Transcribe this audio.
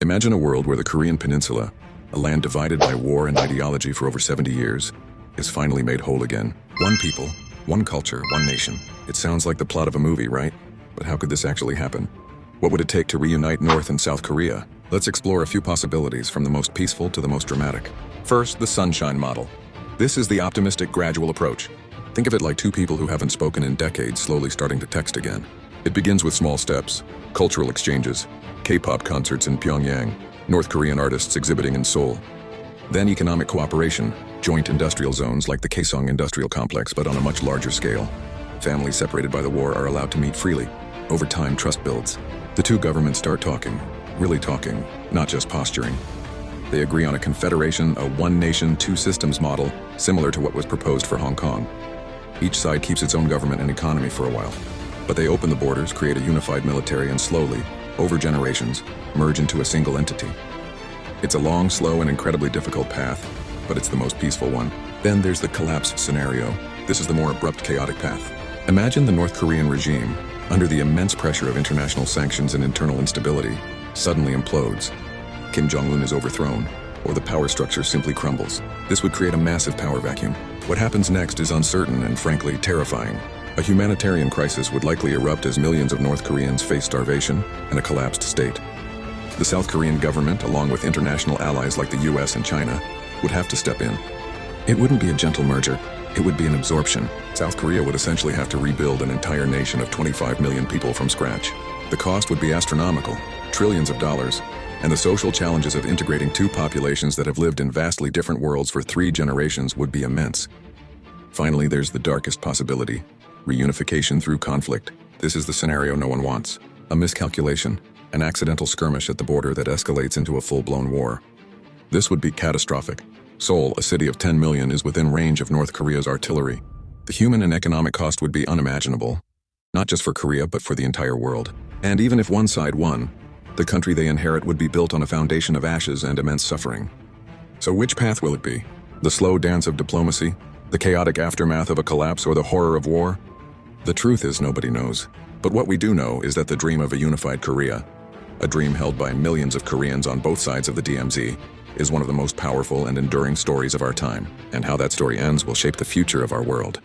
Imagine a world where the Korean Peninsula, a land divided by war and ideology for over 70 years, is finally made whole again. One people, one culture, one nation. It sounds like the plot of a movie, right? But how could this actually happen? What would it take to reunite North and South Korea? Let's explore a few possibilities from the most peaceful to the most dramatic. First, the sunshine model. This is the optimistic, gradual approach. Think of it like two people who haven't spoken in decades slowly starting to text again. It begins with small steps, cultural exchanges, K-pop concerts in Pyongyang, North Korean artists exhibiting in Seoul. Then economic cooperation, joint industrial zones like the Kaesong Industrial Complex but on a much larger scale. Families separated by the war are allowed to meet freely. Over time, trust builds. The two governments start talking, really talking, not just posturing. They agree on a confederation, a one nation, two systems model, similar to what was proposed for Hong Kong. Each side keeps its own government and economy for a while. But they open the borders, create a unified military, and slowly, over generations, merge into a single entity. It's a long, slow, and incredibly difficult path, but it's the most peaceful one. Then there's the collapse scenario. This is the more abrupt, chaotic path. Imagine the North Korean regime, under the immense pressure of international sanctions and internal instability, suddenly implodes. Kim Jong-un is overthrown, or the power structure simply crumbles. This would create a massive power vacuum. What happens next is uncertain and frankly terrifying. A humanitarian crisis would likely erupt as millions of North Koreans face starvation and a collapsed state. The South Korean government, along with international allies like the US and China, would have to step in. It wouldn't be a gentle merger, it would be an absorption. South Korea would essentially have to rebuild an entire nation of 25 million people from scratch. The cost would be astronomical, trillions of dollars, and the social challenges of integrating two populations that have lived in vastly different worlds for 3 generations would be immense. Finally, there's the darkest possibility. Reunification through conflict. This is the scenario no one wants. A miscalculation, an accidental skirmish at the border that escalates into a full-blown war. This would be catastrophic. Seoul, a city of 10 million, is within range of North Korea's artillery. The human and economic cost would be unimaginable, not just for Korea but for the entire world. And even if one side won, the country they inherit would be built on a foundation of ashes and immense suffering. So which path will it be? The slow dance of diplomacy? The chaotic aftermath of a collapse, or the horror of war? The truth is nobody knows. But what we do know is that the dream of a unified Korea, a dream held by millions of Koreans on both sides of the DMZ, is one of the most powerful and enduring stories of our time. And how that story ends will shape the future of our world.